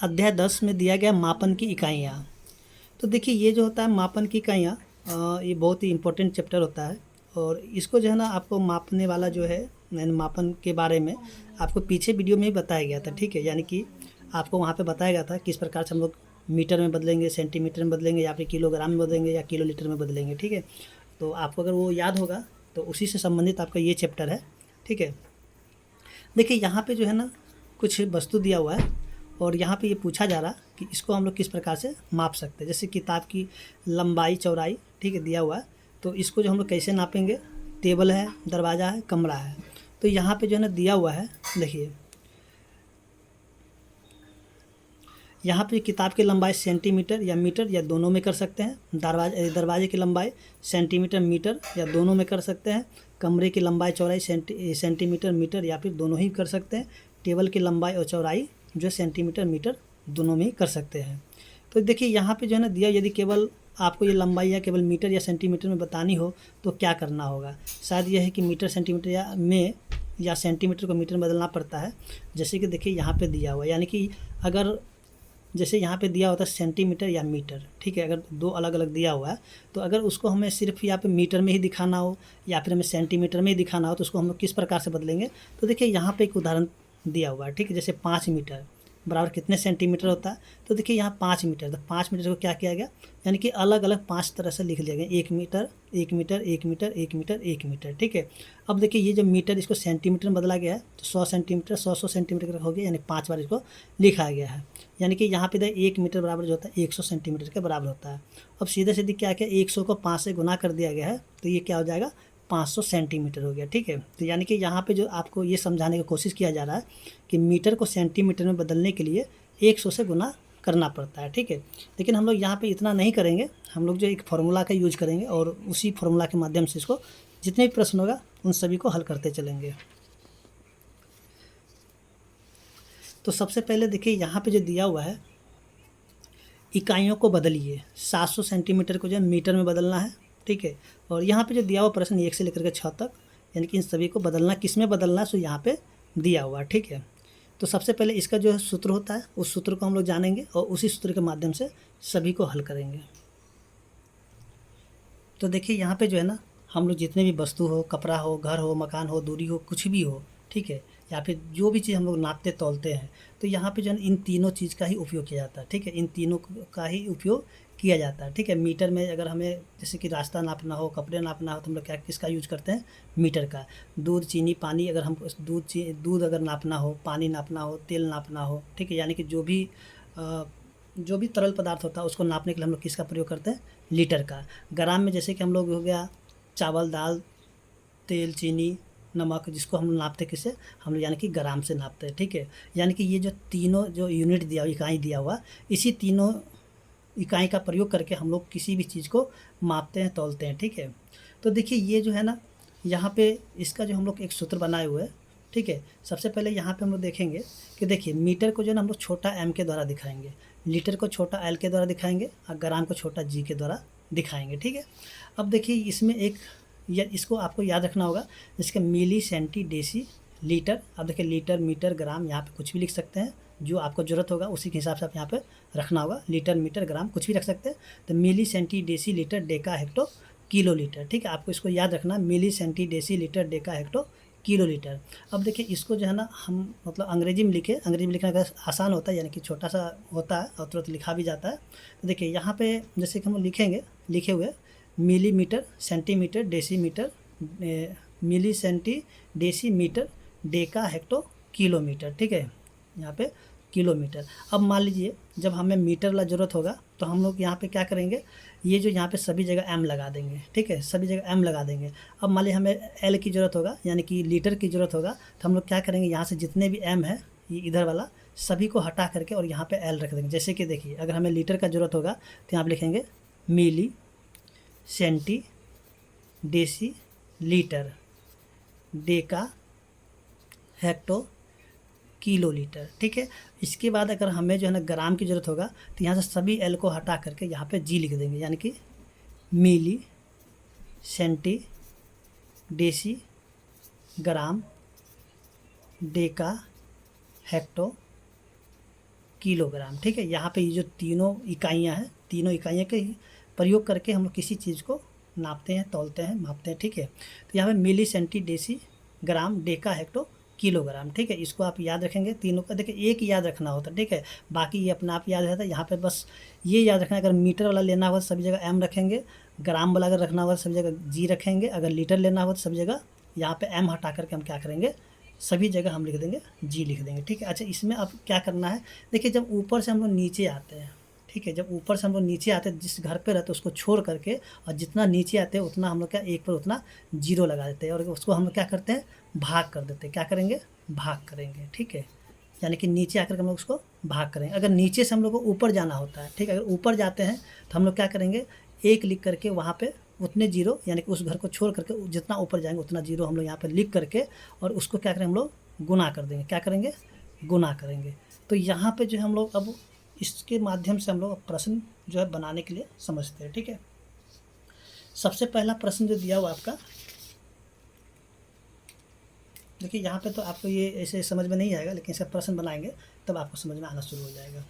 अध्याय 10 में दिया गया मापन की इकाइयाँ। तो देखिए ये जो होता है मापन की इकाइयाँ, ये बहुत ही इम्पोर्टेंट चैप्टर होता है और इसको जो है ना आपको मापने वाला जो है यानी मापन के बारे में आपको पीछे वीडियो में ही बताया गया था, ठीक है। यानी कि आपको वहाँ पे बताया गया था किस प्रकार से हम लोग मीटर में बदलेंगे, सेंटीमीटर में बदलेंगे या फिर किलोग्राम में बदलेंगे या किलो लीटर में बदलेंगे, ठीक है। तो आपको अगर वो याद होगा तो उसी से संबंधित आपका ये चैप्टर है, ठीक है। देखिए यहाँ पे जो है ना कुछ वस्तु दिया हुआ है और यहाँ पे ये पूछा जा रहा कि इसको हम लोग किस प्रकार से माप सकते हैं। जैसे किताब की लंबाई चौड़ाई, ठीक है, दिया हुआ है। तो इसको जो हम लोग कैसे नापेंगे, टेबल है, दरवाज़ा है, कमरा है। तो यहाँ पे जो है ना दिया हुआ है, देखिए यहाँ पे किताब की लंबाई सेंटीमीटर या मीटर या दोनों में कर सकते हैं। दरवाजे की लंबाई सेंटीमीटर मीटर या दोनों में कर सकते हैं। कमरे की लंबाई चौड़ाई सेंटीमीटर मीटर या फिर दोनों ही कर सकते हैं। टेबल की लंबाई और चौड़ाई जो सेंटीमीटर मीटर दोनों में ही कर सकते हैं। तो देखिए यहाँ पे जो है ना दिया, यदि केवल आपको ये लंबाई या केवल मीटर या सेंटीमीटर में बतानी हो तो क्या करना होगा। शायद यह है कि मीटर सेंटीमीटर या सेंटीमीटर को मीटर में बदलना पड़ता है। जैसे कि देखिए यहाँ पे दिया हुआ, यानी कि अगर जैसे यहाँ पे दिया होता है सेंटीमीटर या मीटर, ठीक है। अगर दो अलग अलग दिया हुआ है तो अगर उसको हमें सिर्फ यहाँ पे मीटर में ही दिखाना हो या फिर हमें सेंटीमीटर में ही दिखाना हो तो उसको हम लोग किस प्रकार से बदलेंगे। तो देखिए यहाँ पे एक उदाहरण दिया हुआ है, ठीक है। जैसे 5 मीटर बराबर कितने सेंटीमीटर होता है। तो देखिए यहाँ 5 मीटर, तो 5 मीटर को क्या किया गया, यानी कि अलग अलग 5 तरह से लिख लिया गया। 1 metre 1 metre 1 metre 1 metre 1 metre, ठीक है। अब देखिए ये जो मीटर इसको सेंटीमीटर में बदला गया है तो 100 सेंटीमीटर 100 सेंटीमीटर का हो गया, यानी 5 बार इसको लिखा गया है। यानी कि यहाँ पे 1 मीटर बराबर जो होता है 100 सेंटीमीटर के बराबर होता है। अब सीधे सीधे क्या किया, 100 को 5 से गुना कर दिया गया है तो ये क्या हो जाएगा, 500 सेंटीमीटर हो गया, ठीक है। तो यानी कि यहाँ पे जो आपको ये समझाने की कोशिश किया जा रहा है कि मीटर को सेंटीमीटर में बदलने के लिए 100 से गुना करना पड़ता है, ठीक है। लेकिन हम लोग यहाँ पे इतना नहीं करेंगे, हम लोग जो एक फार्मूला का यूज करेंगे और उसी फार्मूला के माध्यम से इसको जितने भी प्रश्न होगा उन सभी को हल करते चलेंगे। तो सबसे पहले देखिए यहाँ पे जो दिया हुआ है इकाइयों को बदलिए, 700 सेंटीमीटर को जो है मीटर में बदलना है, ठीक है। और यहाँ पे जो दिया हुआ प्रश्न 1 से लेकर के 6 तक, यानी कि इन सभी को बदलना किस में बदलना है सो यहाँ पे दिया हुआ है, ठीक है। तो सबसे पहले इसका जो है सूत्र होता है उस सूत्र को हम लोग जानेंगे और उसी सूत्र के माध्यम से सभी को हल करेंगे। तो देखिए यहाँ पे जो है ना हम लोग जितने भी वस्तु हो, कपड़ा हो, घर हो, मकान हो, दूरी हो, कुछ भी हो, ठीक है, या फिर जो भी चीज़ हम लोग नापते तौलते हैं तो यहाँ पे जो है इन तीनों चीज़ का ही उपयोग किया जाता है, ठीक है। इन तीनों का ही उपयोग किया जाता है, ठीक है। मीटर में अगर हमें जैसे कि रास्ता नापना हो, कपड़े नापना हो तो हम लोग क्या किसका यूज करते हैं, मीटर का। दूध, चीनी, पानी, अगर हम दूध अगर नापना हो, पानी नापना हो, तेल नापना हो, ठीक है, यानी कि जो भी तरल पदार्थ होता है उसको नापने के लिए हम लोग किसका प्रयोग करते हैं, लीटर का। ग्राम में जैसे कि हम लोग हो गया चावल, दाल, तेल, चीनी, नमक, जिसको हम लोग नापते किससे, हम लोग यानी कि ग्राम से नापते हैं, ठीक है। यानी कि ये जो तीनों जो यूनिट दिया, इकाई दिया हुआ, इसी तीनों इकाई का प्रयोग करके हम लोग किसी भी चीज़ को मापते हैं, तौलते हैं, ठीक है। तो देखिए ये जो है ना यहाँ पे इसका जो हम लोग एक सूत्र बनाए हुए हैं, ठीक है। सबसे पहले यहाँ पे हम लोग देखेंगे कि देखिए मीटर को जो है ना हम लोग छोटा m के द्वारा दिखाएंगे, लीटर को छोटा l के द्वारा दिखाएंगे और ग्राम को छोटा g के द्वारा दिखाएंगे, ठीक है। अब देखिए इसमें एक या इसको आपको याद रखना होगा, जिसका मिली, सेंटी, डेसी, लीटर। अब देखिए लीटर, मीटर, ग्राम, यहाँ पे कुछ भी लिख सकते हैं, जो आपको ज़रूरत होगा उसी के हिसाब से आप यहाँ पे रखना होगा। लीटर, मीटर, ग्राम कुछ भी रख सकते हैं। तो milli, centi, deci, litre, deca, hecto, kilo litre, ठीक है। आपको इसको याद रखना, milli, centi, deci, litre, deca, hecto, kilo litre. अब देखिए इसको जो है ना हम मतलब अंग्रेजी में लिखे, अंग्रेजी में लिखना का आसान होता है, यानी कि छोटा सा होता है और तुरंत लिखा भी जाता है। तो देखिए यहाँ पे जैसे कि हम लिखेंगे, लिखे हुए millimetre, centimetre, decimetre, milli, centi, deci, metre, deca, hecto, kilometre, ठीक है, यहाँ पे किलोमीटर। अब मान लीजिए जब हमें मीटर ला ज़रूरत होगा तो हम लोग यहाँ पे क्या करेंगे, ये जो यहाँ पे सभी जगह m लगा देंगे, ठीक है, सभी जगह m लगा देंगे। अब मान लीजिए हमें l की ज़रूरत होगा, यानी कि लीटर की ज़रूरत होगा, तो हम लोग क्या करेंगे, यहाँ से जितने भी m है ये इधर वाला सभी को हटा करके और यहाँ पे l रख देंगे। जैसे कि देखिए अगर हमें लीटर का ज़रूरत होगा तो यहाँ पे लिखेंगे milli, centi, deci, litre, deca, hecto, kilo litre, ठीक है। इसके बाद अगर हमें जो है ना ग्राम की ज़रूरत होगा तो यहाँ से सभी एल को हटा करके यहाँ पे जी लिख देंगे, यानी कि मिली, सेंटी, डेसी, ग्राम, डेका, हेक्टो, किलोग्राम। ठीक है, यहाँ पे ये जो तीनों इकाइयाँ हैं, तीनों इकाइयों के प्रयोग करके हम लोग किसी चीज़ को नापते हैं, तौलते हैं, मापते हैं। ठीक है, तो यहाँ पे मिली, सेंटी, डेसी, ग्राम, डेका, हेक्टो, किलोग्राम। ठीक है, इसको आप याद रखेंगे तीनों का। देखिए एक याद रखना होता है, ठीक है, बाकी ये अपना आप याद रहता है। यहाँ पे बस ये याद रखना है, अगर मीटर वाला लेना होगा तो सभी जगह एम रखेंगे, ग्राम वाला अगर रखना होगा तो सभी जगह जी रखेंगे, अगर लीटर लेना होगा तो सभी जगह यहाँ पे एम हटा करके हम क्या करेंगे, सभी जगह हम लिख देंगे जी लिख देंगे। ठीक है, अच्छा इसमें अब क्या करना है, देखिए जब ऊपर से हम लोग नीचे आते हैं, ठीक है, जब ऊपर से हम लोग नीचे आते हैं, जिस घर पे रहते हैं उसको छोड़ करके, और जितना नीचे आते हैं उतना हम लोग क्या एक पर उतना जीरो लगा देते हैं, और उसको हम लोग क्या करते हैं, भाग कर देते हैं। क्या करेंगे, भाग करेंगे। ठीक है, यानी कि नीचे आकर के हम लोग उसको भाग करेंगे। अगर नीचे से हम लोग को ऊपर जाना होता है, ठीक है, अगर ऊपर जाते हैं तो हम लोग क्या करेंगे, एक लिख करके वहाँ पे उतने जीरो, यानी कि उस घर को छोड़ करके जितना ऊपर जाएंगे उतना जीरो हम लोग यहाँ पे लिख करके, और उसको क्या करेंगे, हम लोग गुना कर देंगे। क्या करेंगे, गुना करेंगे। तो यहाँ पे जो है हम लोग अब इसके माध्यम से हम लोग प्रश्न जो है बनाने के लिए समझते हैं। ठीक है, सबसे पहला प्रश्न जो दिया हुआ आपका, देखिए यहाँ पे तो आपको ये ऐसे समझ में नहीं आएगा, लेकिन इसका प्रश्न बनाएंगे तब आपको समझ में आना शुरू हो जाएगा।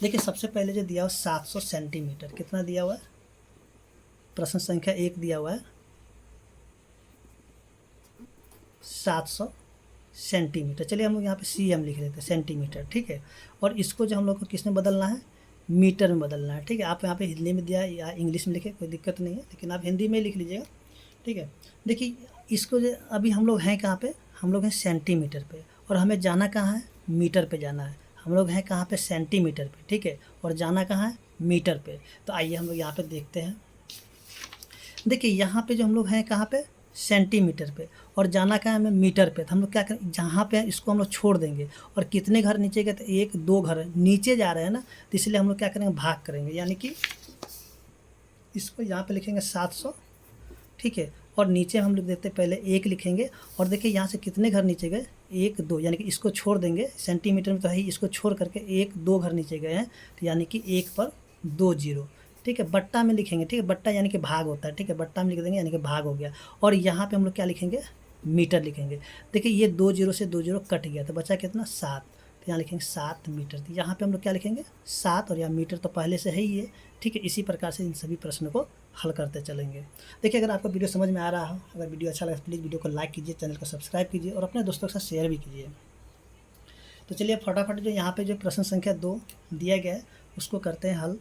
देखिए सबसे पहले जो दिया हुआ 700 सेंटीमीटर, कितना दिया हुआ है, प्रश्न संख्या 1 दिया हुआ है 700 सेंटीमीटर। चलिए हम लोग यहाँ पे सीएम लिख लेते हैं, सेंटीमीटर। ठीक है, और इसको जो हम लोग को किस में बदलना है, मीटर में बदलना है। ठीक है, आप यहाँ पे हिंदी में दिया या इंग्लिश में लिखे कोई दिक्कत नहीं है, लेकिन आप हिंदी में लिख लीजिएगा। ठीक है, देखिए इसको जो अभी हम लोग हैं कहाँ पे, हम लोग हैं सेंटीमीटर पे, और हमें जाना कहाँ है, मीटर पे जाना है। हम लोग हैं कहाँ पे, सेंटीमीटर पे। ठीक है, और जाना कहाँ है, मीटर पे। तो आइए हम लोग यहाँ पे देखते हैं। देखिए यहाँ पे जो हम लोग हैं कहाँ पे, सेंटीमीटर पे, और जाना कहाँ है हमें, मीटर पे। तो हम लोग क्या करें, जहाँ पे इसको हम लोग छोड़ देंगे, और कितने घर नीचे गए, तो 1 2 घर नीचे जा रहे हैं ना, तो इसलिए हम लोग क्या करेंगे, भाग करेंगे, यानी कि इसको यहाँ पे लिखेंगे 700। ठीक है, और नीचे हम लोग देखते हैं पहले 1 लिखेंगे, और देखिए यहाँ से कितने घर नीचे गए, 1 2, यानी कि इसको छोड़ देंगे, सेंटीमीटर में तो है ही, इसको छोड़ करके 1 2 घर नीचे गए हैं, तो यानी कि 1 पर 2 जीरो। ठीक है, बट्टा में लिखेंगे। ठीक है, बट्टा यानी कि भाग होता है। ठीक है, बट्टा में लिख देंगे, यानी कि भाग हो गया। और यहाँ पे हम लोग क्या लिखेंगे, मीटर लिखेंगे। देखिए ये 2 जीरो से 2 जीरो कट गया, तो बचा कितना, 7। तो यहाँ लिखेंगे 7 मीटर। तो यहाँ पे हम लोग क्या लिखेंगे, 7, और यहाँ मीटर तो पहले से है ही है। ठीक है, इसी प्रकार से इन सभी प्रश्नों को हल करते चलेंगे। देखिए अगर आपको वीडियो समझ में आ रहा हो, अगर वीडियो अच्छा लगे तो प्लीज़ वीडियो को लाइक कीजिए, चैनल को सब्सक्राइब कीजिए, और अपने दोस्तों के साथ शेयर भी कीजिए। तो चलिए फटाफट जो यहाँ पे जो प्रश्न संख्या 2 दिया गया है उसको करते हैं हल।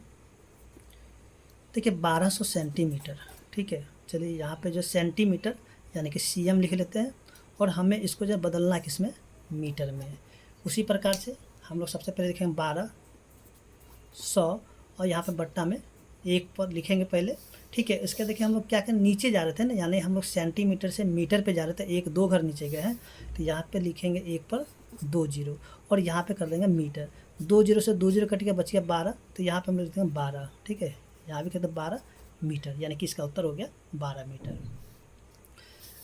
देखिए 1200 सेंटीमीटर। ठीक है, चलिए यहाँ पे जो सेंटीमीटर यानी कि सीएम लिख लेते हैं, और हमें इसको जो बदलना है किसमें, मीटर में। उसी प्रकार से हम लोग सबसे पहले लिखेंगे 1200, और यहाँ पे बट्टा में 1 पर लिखेंगे पहले। ठीक है, इसके देखिए हम लोग क्या करें, नीचे जा रहे थे ना, यानी हम लोग सेंटीमीटर से मीटर पे जा रहे थे, 1 2 घर नीचे गए हैं, तो यहाँ पे लिखेंगे 1 पर 2 जीरो, और यहाँ पे कर देंगे मीटर। 2 जीरो से 2 जीरो कट गया, बच गया 12, तो यहाँ पे हम लोग लिखते हैं 12। ठीक है, यहाँ भी कहते हैं 12 मीटर, यानी कि इसका उत्तर हो गया 12 मीटर।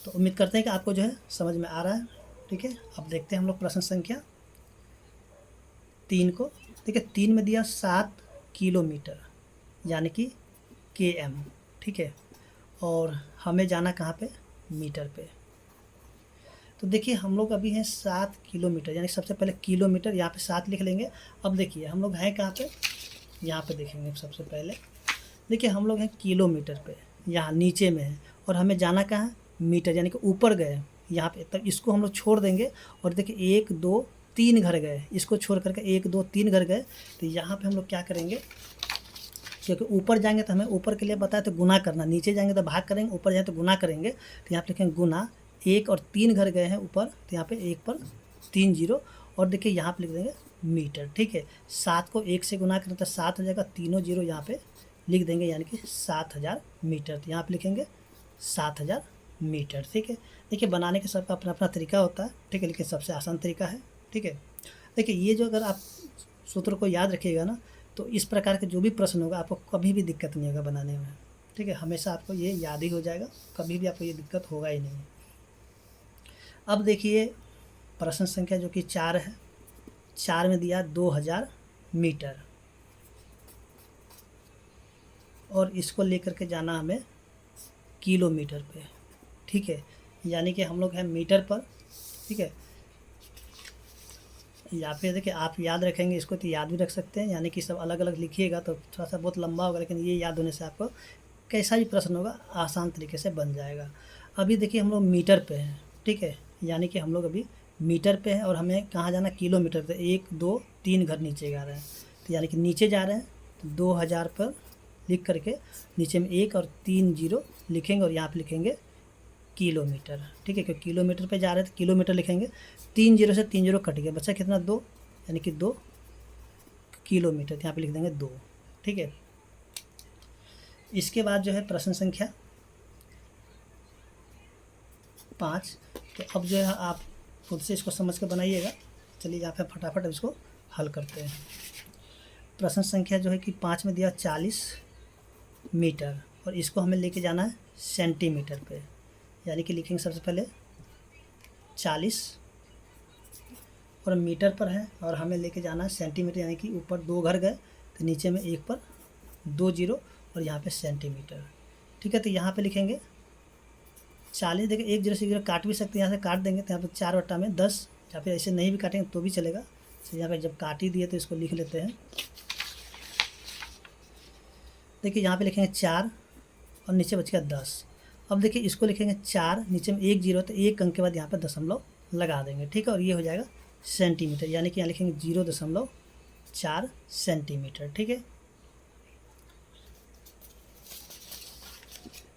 तो उम्मीद करते हैं कि आपको जो है समझ में आ रहा है। ठीक है, अब देखते हैं हम लोग प्रश्न संख्या 3 को। देखिए 3 में दिया 7 किलोमीटर, यानी कि km। ठीक है, और हमें जाना कहाँ पे, मीटर पे। तो देखिए हम लोग अभी हैं 7 किलोमीटर, यानी सबसे पहले किलोमीटर, यहाँ पे 7 लिख लेंगे। अब देखिए हम लोग हैं कहाँ पे, यहाँ पे देखेंगे सबसे पहले। देखिए हम लोग हैं किलोमीटर पे, यहाँ नीचे में है, और हमें जाना कहाँ है, मीटर, यानी कि ऊपर गए यहाँ पे। तब इसको हम लोग छोड़ देंगे, और देखिए 1 2 3 घर गए, इसको छोड़ करके 1 2 3 घर गए, तो यहाँ पे हम लोग क्या करेंगे, क्योंकि ऊपर जाएंगे तो हमें ऊपर के लिए बताया तो गुना करना, नीचे जाएंगे तो भाग करेंगे, ऊपर जाए तो गुना करेंगे। तो यहाँ पे लिखेंगे गुना, 1 और 3 घर गए हैं ऊपर, तो यहाँ पे 1 पर 3 जीरो, और देखिए यहाँ पे लिख देंगे मीटर। ठीक है, 7 को 1 से गुना करें तो 7 हो जाएगा, तीनों जीरो यहाँ पे लिख देंगे, यानी कि 7000 मीटर। तो यहाँ पे लिखेंगे 7000 मीटर। ठीक है, देखिए बनाने के सबका अपना अपना तरीका होता है। ठीक है, लेकिन सबसे आसान तरीका है। ठीक है, देखिए ये जो अगर आप सूत्र को याद रखिएगा ना, तो इस प्रकार के जो भी प्रश्न होगा आपको कभी भी दिक्कत नहीं होगा बनाने में। ठीक है, हमेशा आपको ये याद ही हो जाएगा, कभी भी आपको ये दिक्कत होगा ही नहीं। अब देखिए प्रश्न संख्या जो कि 4 है, 4 में दिया 2000 मीटर, और इसको लेकर के जाना हमें किलोमीटर पे। ठीक है, यानी कि हम लोग हैं मीटर पर। ठीक है, या फिर देखिए आप याद रखेंगे इसको तो याद भी रख सकते हैं, यानी कि सब अलग अलग लिखिएगा तो थोड़ा सा बहुत लंबा होगा, लेकिन ये याद होने से आपको कैसा भी प्रश्न होगा आसान तरीके से बन जाएगा। अभी देखिए हम लोग मीटर पे हैं, ठीक है, यानी कि हम लोग अभी मीटर पे हैं और हमें कहाँ जाना, किलोमीटर पे। 1 2 3 घर नीचे जा रहे हैं, तो यानी कि नीचे जा रहे हैं तो 2000 पर लिख करके नीचे में 1 और 3 जीरो लिखेंगे और यहाँ पे लिखेंगे किलोमीटर, ठीक है, क्योंकि किलोमीटर पे जा रहे थे किलोमीटर लिखेंगे। 3 जीरो से 3 जीरो कट गया, बचा कितना 2, यानी कि 2 किलोमीटर, यहाँ पे लिख देंगे 2, ठीक है। इसके बाद जो है प्रश्न संख्या 5, तो अब जो है आप खुद से इसको समझ के बनाइएगा। चलिए यहाँ पे फटाफट इसको हल करते हैं। प्रश्न संख्या जो है कि 5 में दिया 40 मीटर और इसको हमें लेके जाना है सेंटीमीटर पे, यानी कि लिखेंगे सबसे पहले 40 और मीटर पर है और हमें लेके जाना है सेंटीमीटर, यानी कि ऊपर 2 घर गए तो नीचे में 1 पर 2 जीरो और यहाँ पे सेंटीमीटर, ठीक है। तो यहाँ पे लिखेंगे 40, देखिए 1 जीरो से 1 जीरो काट भी सकते हैं, यहाँ से काट देंगे तो यहाँ पे 4/10, या फिर ऐसे नहीं भी काटेंगे तो भी चलेगा। तो यहाँ पे जब काट ही दिए तो इसको लिख लेते हैं। देखिए यहाँ पे लिखेंगे 4 और नीचे बच गया 10। अब देखिए इसको लिखेंगे 4, नीचे में 1 जीरो, तो 1 अंक के बाद यहाँ पे दशमलव लगा देंगे, ठीक है, और ये हो जाएगा सेंटीमीटर, यानी कि यहाँ लिखेंगे 0.4 सेंटीमीटर, ठीक है।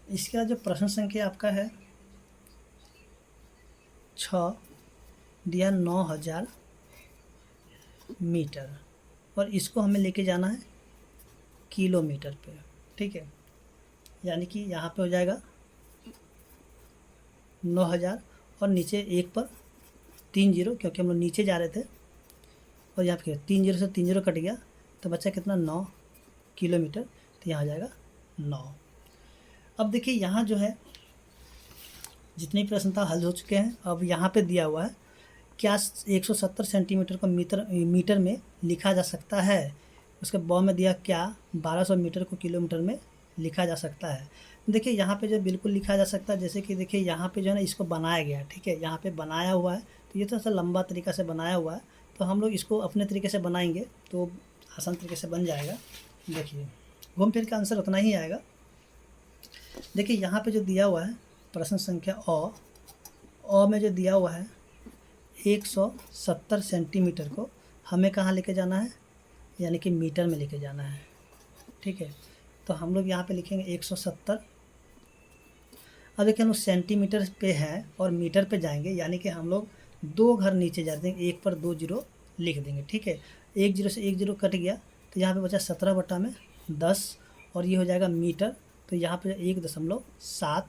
इसके बाद जो प्रश्न संख्या आपका है 6, दिया 9000 मीटर और इसको हमें लेके जाना है किलोमीटर पे, ठीक है, यानी कि यहाँ पे हो जाएगा 9000 और नीचे 1 पर 3 जीरो, क्योंकि हम लोग नीचे जा रहे थे, और यहाँ पे 3 जीरो से 3 जीरो कट गया तो बच्चा कितना 9 किलोमीटर, तो यहाँ हो जाएगा 9। अब देखिए यहाँ जो है जितने प्रश्न था हल हो चुके हैं। अब यहाँ पे दिया हुआ है क्या 170 सेंटीमीटर को मीटर में लिखा जा सकता है। उसके बाद में दिया क्या 1200 मीटर को किलोमीटर में लिखा जा सकता है। देखिए यहाँ पे जो बिल्कुल लिखा जा सकता है, जैसे कि देखिए यहाँ पे जो है ना इसको बनाया गया है, ठीक है, यहाँ पे बनाया हुआ है तो ये थोड़ा सा लंबा तरीका से बनाया हुआ है, तो हम लोग इसको अपने तरीके से बनाएंगे तो आसान तरीके से बन जाएगा। देखिए घूम फिर का आंसर उतना ही आएगा। देखिए यहाँ पे जो दिया हुआ है प्रश्न संख्या अ में जो दिया हुआ है 170 सेंटीमीटर को हमें कहाँ लेके जाना है, यानी कि मीटर में लेके जाना है, ठीक है। तो हम लोग यहाँ पे लिखेंगे 170। अब देखिए हम लोग सेंटीमीटर पे हैं और मीटर पे जाएंगे, यानी कि हम लोग 2 घर नीचे जा देंगे, 1 पर 2 जीरो लिख देंगे, ठीक है। 1 जीरो से 1 जीरो कट गया तो यहाँ पे बचा 17/10 और ये हो जाएगा मीटर, तो यहाँ पे 1.7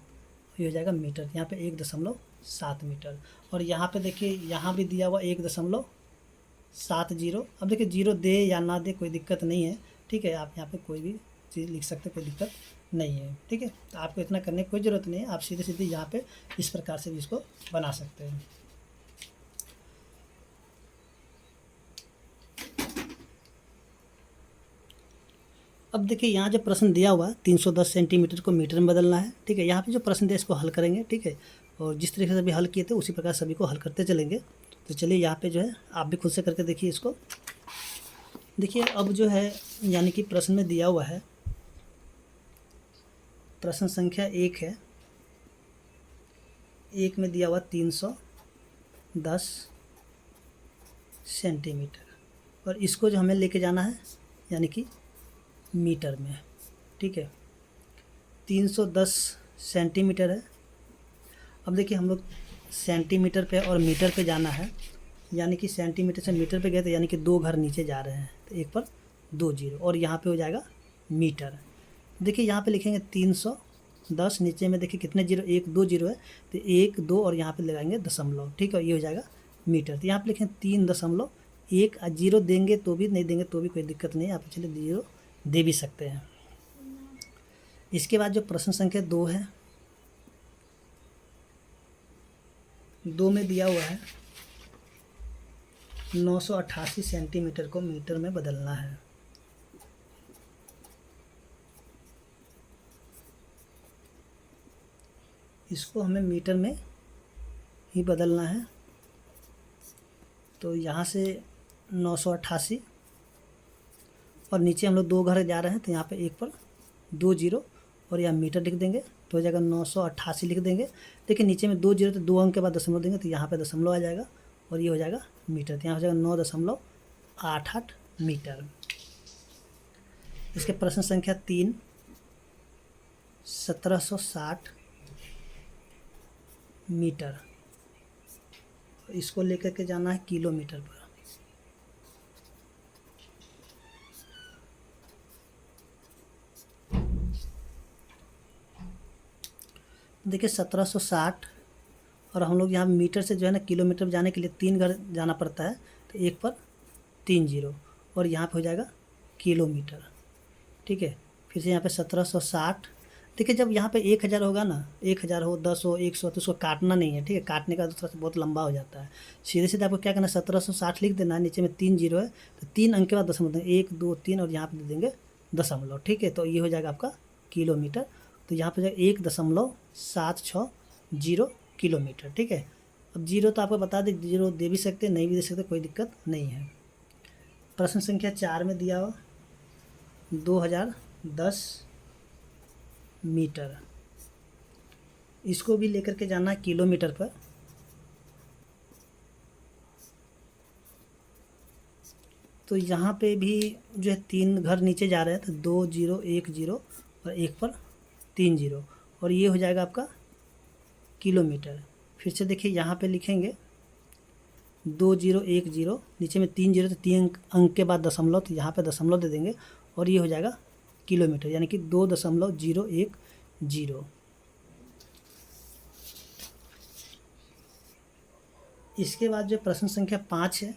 ये हो जाएगा मीटर, यहाँ पे 1.7 मीटर। और यहाँ पे देखिए यहाँ भी दिया हुआ 1.70। अब देखिए जीरो दे या ना दे कोई दिक्कत नहीं है, ठीक है, आप यहाँ पे कोई भी चीज़ लिख सकते, कोई दिक्कत नहीं है, ठीक है। तो आपको इतना करने की कोई ज़रूरत नहीं है, आप सीधे सीधे यहाँ पे इस प्रकार से भी इसको बना सकते हैं। अब देखिए यहाँ जो प्रश्न दिया हुआ है 310 सेंटीमीटर को मीटर में बदलना है, ठीक है। यहाँ पे जो प्रश्न दिया इसको हल करेंगे, ठीक है, और जिस तरीके से भी हल किए थे उसी प्रकार सभी को हल करते चलेंगे। तो चलिए यहाँ पे जो है आप भी खुद से करके देखिए इसको। देखिए अब जो है यानी कि प्रश्न में दिया हुआ है प्रश्न संख्या 1 है, 1 में दिया हुआ 310 सेंटीमीटर और इसको जो हमें लेके जाना है यानी कि मीटर में, ठीक है। 310 सेंटीमीटर है। अब देखिए हम लोग सेंटीमीटर पे और मीटर पे जाना है, यानी कि सेंटीमीटर से मीटर पे गए तो यानी कि 2 घर नीचे जा रहे हैं, तो 1 पर 2 जीरो और यहाँ पे हो जाएगा मीटर। देखिए यहाँ पे लिखेंगे 310, नीचे में देखिए कितने जीरो 1 2 जीरो है तो 1 2 और यहाँ पे लगाएंगे दशमलव, ठीक है, ये हो जाएगा मीटर। तो यहाँ पे लिखेंगे 3.1 जीरो देंगे तो भी, नहीं देंगे तो भी कोई दिक्कत नहीं है, आप चलिए जीरो दे भी सकते हैं। इसके बाद जो प्रश्न संख्या 2 है, 2 में दिया हुआ है 988 सेंटीमीटर को मीटर में बदलना है। इसको हमें मीटर में ही बदलना है, तो यहाँ से 988 और नीचे हम लोग 2 घर जा रहे हैं तो यहाँ पे एक पर 2 जीरो और यहाँ मीटर लिख देंगे तो हो जाएगा 988 लिख देंगे। देखिए नीचे में 2 जीरो तो 2 अंक के बाद दशमलव देंगे तो यहाँ पे दशमलव आ जाएगा और ये हो जाएगा मीटर, तो यहाँ हो जाएगा 9.88 मीटर। इसके प्रश्न संख्या 3, 1760 मीटर, इसको लेकर के जाना है किलोमीटर पर। देखिए 1760 और हम लोग यहाँ मीटर से जो है ना किलोमीटर जाने के लिए 3 घर जाना पड़ता है तो एक पर 3 जीरो और यहाँ पे हो जाएगा किलोमीटर, ठीक है। फिर से यहाँ पे 1760। देखिए जब यहाँ पे 1000 होगा ना, 1000 हो, 10 हो, 100 तो उसको काटना नहीं है, ठीक है। काटने का तो थोड़ा सा बहुत लंबा हो जाता है। सीधे सीधे आपको क्या करना है, 1760 लिख देना है, नीचे में 3 जीरो है तो 3 अंक के बाद दशमलव देंगे, 1 2 3 और यहाँ पे दे देंगे दशमलव, ठीक है। तो ये हो जाएगा आपका किलोमीटर। तो यहाँ पे जाएगा 1.760 किलोमीटर, ठीक है। अब जीरो तो आपको बता दें, जीरो दे भी सकते नहीं भी दे सकते, कोई दिक्कत नहीं है। प्रश्न संख्या 4 में दिया हुआ 2010 मीटर, इसको भी लेकर के जाना है किलोमीटर पर। तो यहाँ पे भी जो है 3 घर नीचे जा रहे हैं तो 2 जीरो 1 जीरो और एक पर 3 जीरो और ये हो जाएगा आपका किलोमीटर। फिर से देखिए यहाँ पे लिखेंगे 2 जीरो 1 जीरो, नीचे में 3 जीरो तो 3 अंक के बाद दशमलव तो यहाँ पे दशमलव दे देंगे और ये हो जाएगा किलोमीटर, यानी कि 2.010। इसके बाद जो प्रश्न संख्या 5 है,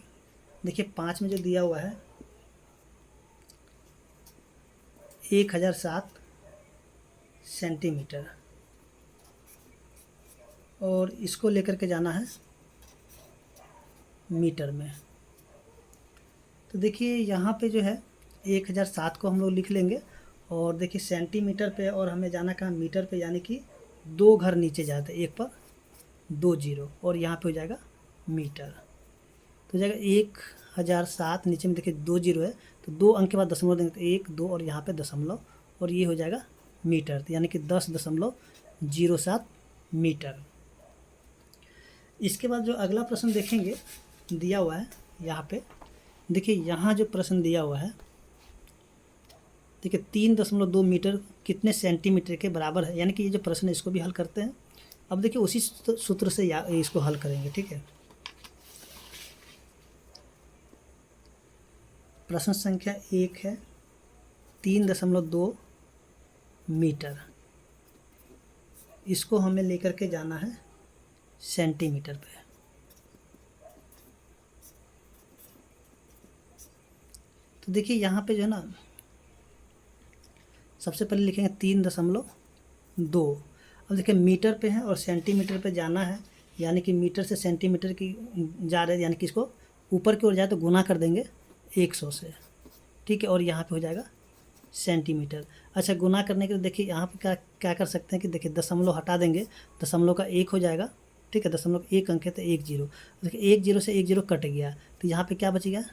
देखिए 5 में जो दिया हुआ है 1007 सेंटीमीटर और इसको लेकर के जाना है मीटर में। तो देखिए यहाँ पे जो है 1007 को हम लोग लिख लेंगे और देखिए सेंटीमीटर पे और हमें जाना कहाँ, मीटर पे, यानी कि 2 घर नीचे जाते हैं, एक पर 2 जीरो और यहाँ पे हो जाएगा मीटर। तो हो जाएगा 1007, नीचे में देखिए 2 जीरो है तो 2 अंक के बाद दशमलव देंगे तो 1 2 और यहाँ पे दशमलव और ये हो जाएगा मीटर, तो यानी कि 10.07 मीटर। इसके बाद जो अगला प्रश्न देखेंगे दिया हुआ है यहाँ पे, देखिए यहाँ जो प्रश्न दिया हुआ है, देखिए 3.2 मीटर कितने सेंटीमीटर के बराबर है, यानी कि ये जो प्रश्न है इसको भी हल करते हैं। अब देखिए उसी सूत्र से इसको हल करेंगे, ठीक है। प्रश्न संख्या 1 है 3.2 मीटर, इसको हमें लेकर के जाना है सेंटीमीटर पे। तो देखिए यहाँ पे जो है ना सबसे पहले लिखेंगे 3.2। अब देखिए मीटर पे है और सेंटीमीटर पे जाना है, यानी कि मीटर से सेंटीमीटर की जा रहे हैं, यानी कि इसको ऊपर की ओर जाए तो गुना कर देंगे 100 से, ठीक है। और यहाँ पे हो जाएगा सेंटीमीटर। अच्छा गुना करने के लिए देखिए यहाँ पे क्या क्या कर सकते हैं कि देखिए दशमलव हटा देंगे, दशमलव का 1 हो जाएगा, ठीक है। दशमलव 1 अंक है तो 1 जीरो, देखिए 1 जीरो से 1 जीरो कट गया तो यहाँ पे क्या बच गया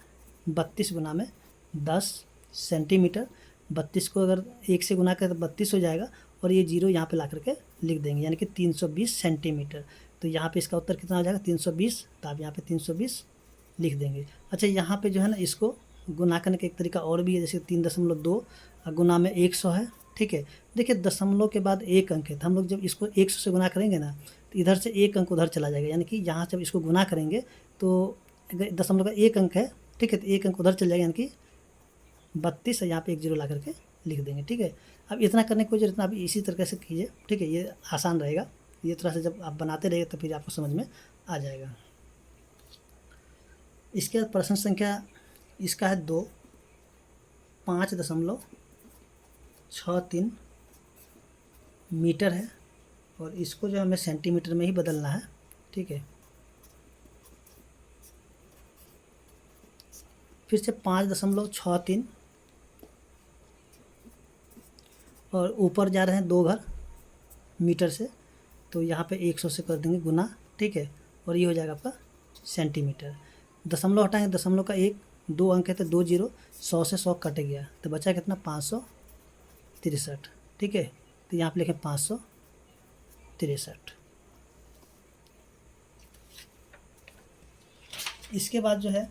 32 गुना में 10 सेंटीमीटर। 32 को अगर 1 से गुना करें तो 32 हो जाएगा और ये जीरो यहाँ पे ला करके लिख देंगे, यानी कि 320 सेंटीमीटर। तो यहाँ पे इसका उत्तर कितना हो जाएगा 320, तो आप यहाँ पे 320 लिख देंगे। अच्छा यहाँ पे जो है ना इसको गुना करने का एक तरीका और भी है, जैसे 3.2 गुना में 100 है, ठीक है। देखिए दशमलव के बाद 1 अंक है तो हम लोग जब इसको 100 से गुना करेंगे ना तो इधर से 1 अंक उधर चला जाएगा, यानी कि यहाँ जब इसको गुना करेंगे तो दशमलव का 1 अंक है, ठीक है, तो 1 अंक उधर चल जाएगा, यानी कि 32 यहाँ पे 1 जीरो ला करके लिख देंगे, ठीक है। अब इतना करने की कोई जरूरत नहीं, आप इसी तरीके से कीजिए, ठीक है, ये आसान रहेगा। ये थोड़ा सा जब आप बनाते रहेंगे तो फिर आपको समझ में आ जाएगा। इसके बाद प्रश्न संख्या इसका है 2, 5.63 मीटर है और इसको जो हमें सेंटीमीटर में ही बदलना है, ठीक है। फिर से 5.63 और ऊपर जा रहे हैं 2 घर मीटर से तो यहाँ पे 100 से कर देंगे गुना, ठीक है, और ये हो जाएगा आपका सेंटीमीटर। दशमलव हटाएंगे, दशमलव का 1 2 अंक है तो 2 जीरो, 100 से 100 कट गया तो बचा कितना 563। ठीक है, तो यहाँ पे लिखें 563। इसके बाद जो है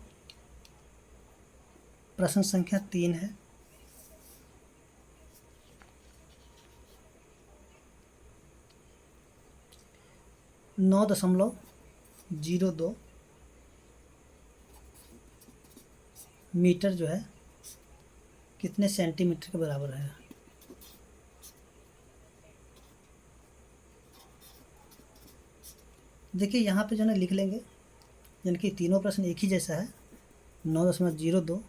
प्रश्न संख्या 3 है। नौ दशमलव 02 मीटर जो है कितने सेंटीमीटर के बराबर है। देखिए यहाँ पे जो है ना लिख लेंगे, यानी कि तीनों प्रश्न एक ही जैसा है, 9.02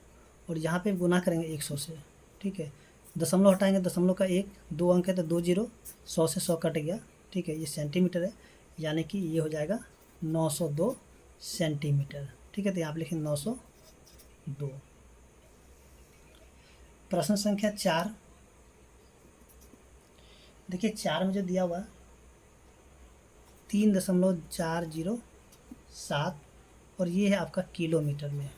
और यहाँ पे गुना करेंगे 100 से। ठीक है, दशमलव हटाएंगे, दशमलव का 1, 2 अंक है तो 2 जीरो, 100 से 100 कट गया। ठीक है, ये सेंटीमीटर है, यानी कि ये हो जाएगा 902 सेंटीमीटर। ठीक है, तो यहाँ पे लिखें 902। प्रश्न संख्या 4। देखिए 4 में जो दिया हुआ 3.407 और ये है आपका किलोमीटर में,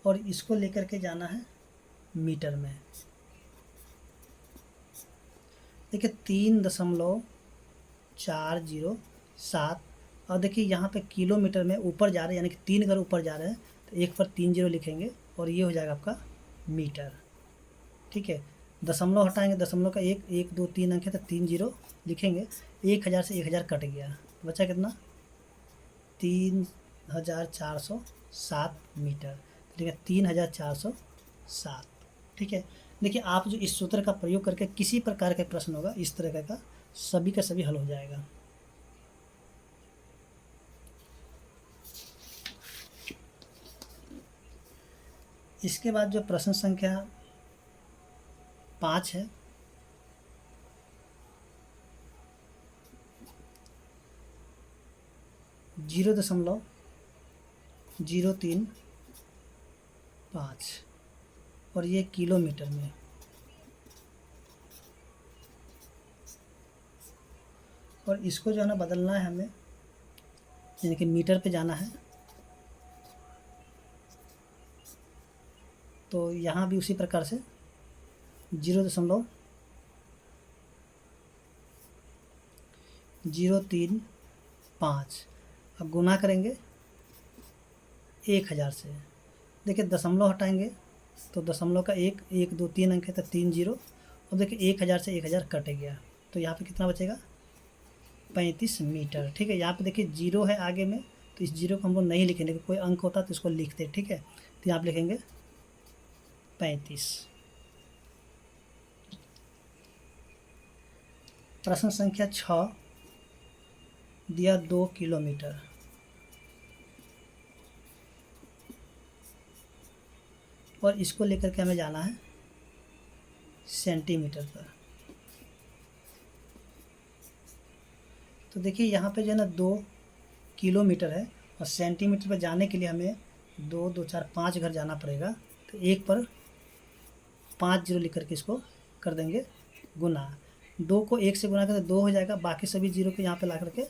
और इसको लेकर के जाना है मीटर में। देखिए 3.407 और देखिए यहाँ पे किलोमीटर में ऊपर जा रहे हैं, यानी कि 3 अगर ऊपर जा रहे हैं तो 1 पर 3 जीरो लिखेंगे और ये हो जाएगा आपका मीटर। ठीक है, दशमलव हटाएंगे, दशमलव का 1, 1, 2, 3 अंक है तो 3 जीरो लिखेंगे, 1000 से 1000 कट गया, बचा कितना 3407 मीटर। ठीक है, 3407। ठीक है, देखिए आप जो इस सूत्र का प्रयोग करके किसी प्रकार का प्रश्न होगा इस तरह का सभी का सभी हल हो जाएगा। इसके बाद जो प्रश्न संख्या 5 है, जीरो दशमलव 035 और ये किलोमीटर में, और इसको जो है ना बदलना है हमें, यानी कि मीटर पे जाना है। तो यहाँ भी उसी प्रकार से 0.035 अब गुना करेंगे 1000 से। देखिए दशमलव हटाएंगे तो दशमलव का 1, 1, 2, 3 अंक है तो 3 जीरो, अब देखिए 1000 से 1000 कट गया तो यहाँ पे कितना बचेगा 35 मीटर। ठीक है, यहाँ पे देखिए जीरो है आगे में तो इस जीरो को हम लोग नहीं लिखेंगे, कोई अंक होता तो इसको लिखते। ठीक है, तो यहाँ पे लिखेंगे 35। प्रश्न संख्या 6 दिया 2 किलोमीटर और इसको लेकर के हमें जाना है सेंटीमीटर पर। तो देखिए यहाँ पे जो है ना 2 किलोमीटर है और सेंटीमीटर पर जाने के लिए हमें 2, 2, 4, 5 घर जाना पड़ेगा, तो 1 पर 5 जीरो लिख करके इसको कर देंगे गुना। 2 को 1 से गुना करें तो 2 हो जाएगा, बाकी सभी जीरो को यहाँ पे ला करके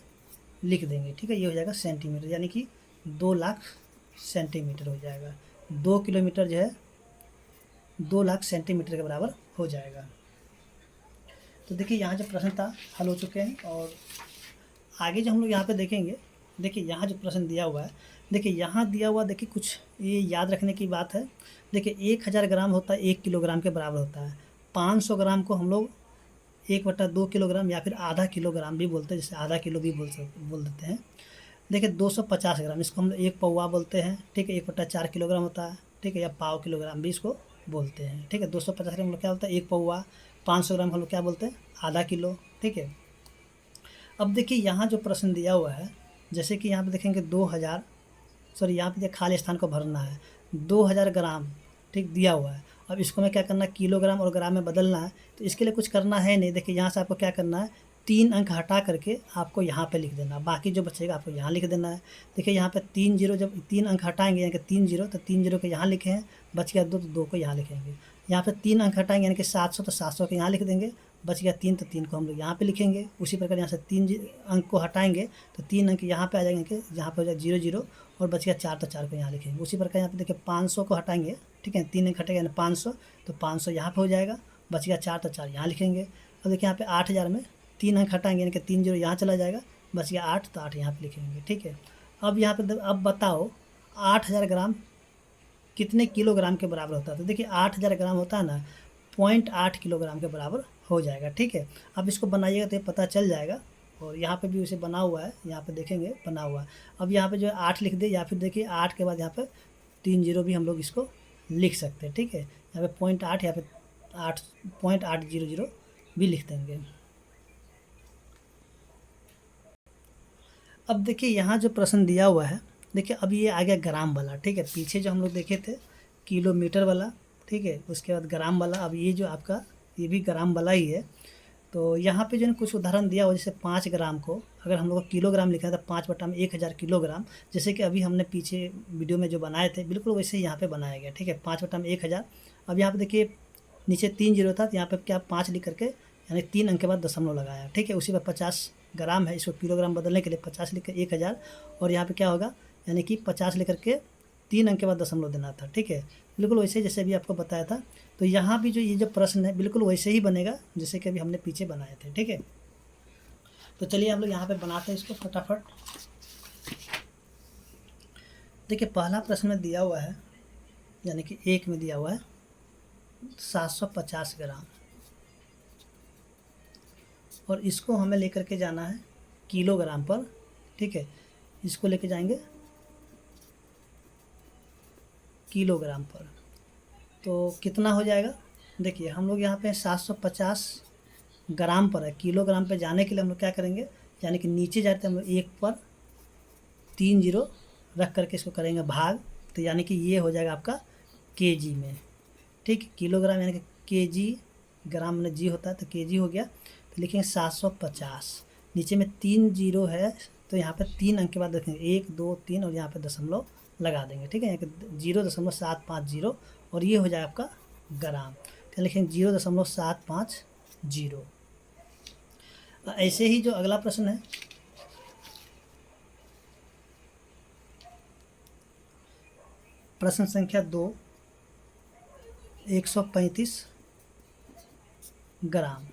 लिख देंगे। ठीक है, ये हो जाएगा सेंटीमीटर, यानी कि 2 लाख सेंटीमीटर हो जाएगा। 2 किलोमीटर जो है 2 लाख सेंटीमीटर के बराबर हो जाएगा। तो देखिए यहाँ जो प्रश्न था हल हो चुके हैं, और आगे जो हम लोग यहाँ पे देखेंगे, देखिए यहाँ जो प्रश्न दिया हुआ है, देखिए यहाँ दिया हुआ, देखिए कुछ ये याद रखने की बात है। देखिए 1000 ग्राम होता है 1 किलोग्राम के बराबर होता है। 500 ग्राम को हम लोग 1/2 किलोग्राम या फिर आधा किलोग्राम भी बोलते हैं, जैसे आधा किलो भी बोल देते हैं। देखिए 250 ग्राम इसको हम लोग 1 पौवा बोलते हैं। ठीक है, 1/4 किलोग्राम होता है। ठीक है, या पाव किलोग्राम भी इसको बोलते हैं। ठीक है, 250 ग्राम हम लोग क्या बोलते हैं 1 पौवा, 500 ग्राम हम लोग क्या बोलते हैं आधा किलो। ठीक है, अब देखिए यहाँ जो प्रश्न दिया हुआ है, जैसे कि यहाँ पे देखेंगे 2000, सॉरी यहाँ पे खाली स्थान को भरना है, 2000 ग्राम ठीक दिया हुआ है। अब इसको मैं क्या करना है किलोग्राम और ग्राम में बदलना है, तो इसके लिए कुछ करना है नहीं। देखिए यहाँ से आपको क्या करना है 3 अंक हटा करके आपको यहाँ पे लिख देना, बाकी जो बचेगा आपको यहाँ लिख देना है। देखिए यहाँ पे 3 जीरो, जब 3 अंक हटाएंगे यानी कि 3 जीरो, तो 3 जीरो को यहाँ लिखे हैं, बच गया 2 तो 2 को यहाँ लिखेंगे। यहाँ पे 3 अंक हटाएंगे यानी कि 700 तो 700 के यहाँ लिख देंगे, बच गया 3, तो 3 को हम लोग यहाँ पे लिखेंगे। उसी प्रकार यहाँ से 3 अंक को हटाएंगे तो 3 अंक यहाँ पे आ जाएंगे, यहाँ पे हो जाएगा 0 0, और बच गया 4, तो 4 को यहाँ लिखेंगे। उसी प्रकार यहाँ पे देखिए 500 को हटाएंगे, ठीक है, 3 अंक हटेगा यानी 500, तो 500 यहाँ पे हो जाएगा, बच गया 4, तो 4 यहाँ लिखेंगे। अब देखिए यहाँ पे 8000 में 3 अंक हटाएंगे यानी कि 3 0 यहाँ चला जाएगा, बच गया 8, तो 8 यहाँ पे लिखेंगे, ठीक है। अब यहाँ पे अब बताओ 8000 ग्राम कितने किलोग्राम के बराबर होता है? तो देखिए 8000 ग्राम होता है ना, 0.8 किलोग्राम के बराबर हो जाएगा, ठीक है। अब इसको बनाइएगा तो ये पता चल जाएगा, और यहाँ पे भी उसे बना हुआ है, यहाँ पे देखेंगे बना हुआ है। अब यहाँ पे जो है 8 लिख दे, या फिर देखिए 8 के बाद यहाँ पे 3 0 भी हम लोग इसको लिख सकते हैं, ठीक है। यहाँ पे 0.8, यहाँ पे 8.800 भी लिख देंगे। अब देखिए यहाँ जो प्रश्न दिया हुआ है, देखिए अब ये आ गया ग्राम वाला, ठीक है। पीछे जो हम लोग देखे थे किलोमीटर वाला, ठीक है, उसके बाद ग्राम वाला, अब ये जो आपका ये भी ग्राम वाला ही है। तो यहाँ पे जो है कुछ उदाहरण दिया हुआ, जैसे 5 ग्राम को अगर हम लोग को किलोग्राम लिखा है तो 5/1000 किलोग्राम, जैसे कि अभी हमने पीछे वीडियो में जो बनाए थे बिल्कुल वैसे ही यहाँ पे बनाया गया, ठीक है, 5/1000। अब यहाँ पे देखिए नीचे 3 0 था, तो यहाँ पे क्या 5 लिख करके यानी 3 अंक के बाद दशमलव लगाया, ठीक है। उसी पर 50 ग्राम है, इसको किलोग्राम बदलने के लिए 50 लिख कर 1000, और यहाँ पे क्या होगा यानी कि 50 लेकर के 3 अंक के बाद दशमलव देना था, ठीक है, बिल्कुल वैसे जैसे अभी आपको बताया था। तो यहाँ भी जो ये जो प्रश्न है बिल्कुल वैसे ही बनेगा जैसे कि अभी हमने पीछे बनाए थे, ठीक है। तो चलिए हम लोग यहाँ पे बनाते हैं इसको फटाफट। देखिए पहला प्रश्न में दिया हुआ है, यानी कि 1 में दिया हुआ है 750 ग्राम, और इसको हमें लेकर के जाना है किलोग्राम पर, ठीक है। इसको लेके जाएंगे किलोग्राम पर, तो कितना हो जाएगा? देखिए हम लोग यहाँ पे 750 ग्राम पर है, किलोग्राम पे जाने के लिए हम लोग क्या करेंगे, यानी कि नीचे जाते हैं हम लोग 1 पर 3 0 रख करके इसको करेंगे भाग, तो यानी कि ये हो जाएगा आपका केजी में, ठीक। किलोग्राम यानी कि केजी, ग्राम में जी होता है तो केजी हो गया, तो लिखेंगे 750, नीचे में 3 0 है तो यहाँ पे 3 अंक के बाद देखेंगे 1 2 3, और यहाँ पे दशमलव लगा देंगे, ठीक है, यहाँ पे 0.750, और ये हो जाएगा आपका ग्राम, तो लिखेंगे 0.750। ऐसे ही जो अगला प्रश्न है, प्रश्न संख्या 2, 135 ग्राम,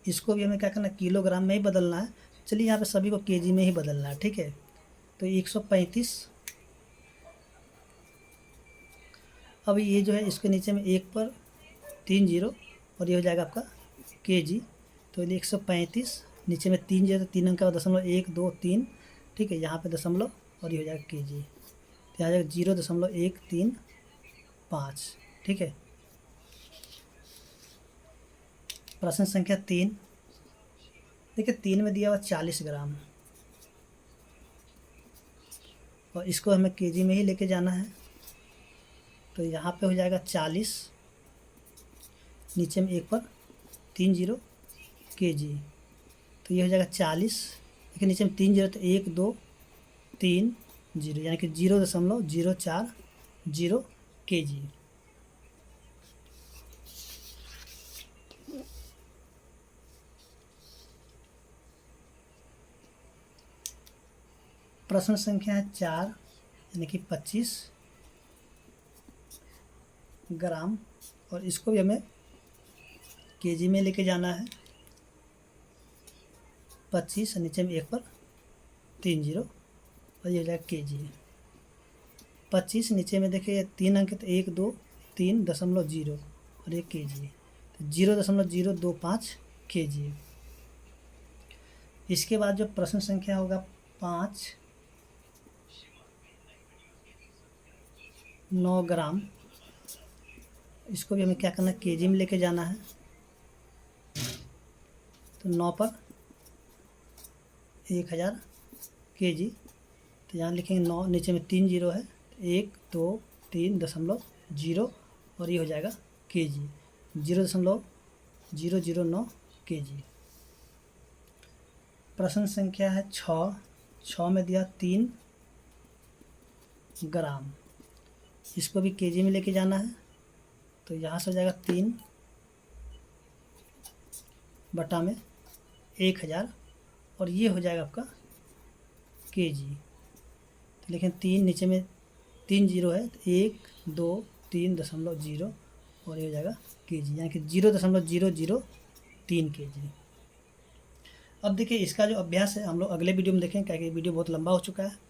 इसको भी हमें क्या करना है, किलोग्राम में ही बदलना है। चलिए यहाँ पे सभी को केजी में ही बदलना है, ठीक है। तो 135, अब ये जो है इसके नीचे में 1 पर 3 0, और ये हो जाएगा आपका केजी, तो 135 नीचे में 3 0 तो 3 अंक का दशमलव 1 2 3, ठीक है, यहाँ पे दशमलव, और ये हो जाएगा केजी, तो आ जाएगा 0.135, ठीक है। प्रश्न संख्या 3, देखिए 3 में दिया हुआ 40 ग्राम, और इसको हमें केजी में ही लेके जाना है, तो यहाँ पे हो जाएगा 40, नीचे में 1 पर 3 0 केजी, तो ये हो जाएगा 40, देखिए नीचे में 3 0 तो 1 2 3 0, यानी कि 0.040 केजी। प्रश्न संख्या है 4, यानी कि 25 ग्राम, और इसको भी हमें केजी में लेके जाना है, 25 नीचे में 1 पर 3 0, और ये हो जाएगा केजी। 25 नीचे में देखिए 3 अंक तो 1 2 3 दशमलव 0, और ये केजी, तो 0.025 केजी। इसके बाद जो प्रश्न संख्या होगा 5, 9 ग्राम, इसको भी हमें क्या करना है, केजी में लेके जाना है, तो 9 पर 1000 केजी, तो यहाँ लिखेंगे 9, नीचे में 3 0 है, 1 2 3 दशमलव 0, और ये हो जाएगा केजी, 0.009 केजी। प्रश्न संख्या है 6 में दिया 3 ग्राम, इसको भी केजी में लेके जाना है, तो यहाँ से हो जाएगा 3 बटा में 1000 और ये हो जाएगा आपका kg। तो लेकिन 3 नीचे में 3 जीरो है, तो 1 2 3.0 और ये हो जाएगा kg, यानी कि 0.003 kg। अब देखिए इसका जो अभ्यास है हम लोग अगले वीडियो में देखें, क्या कि वीडियो बहुत लंबा हो चुका है।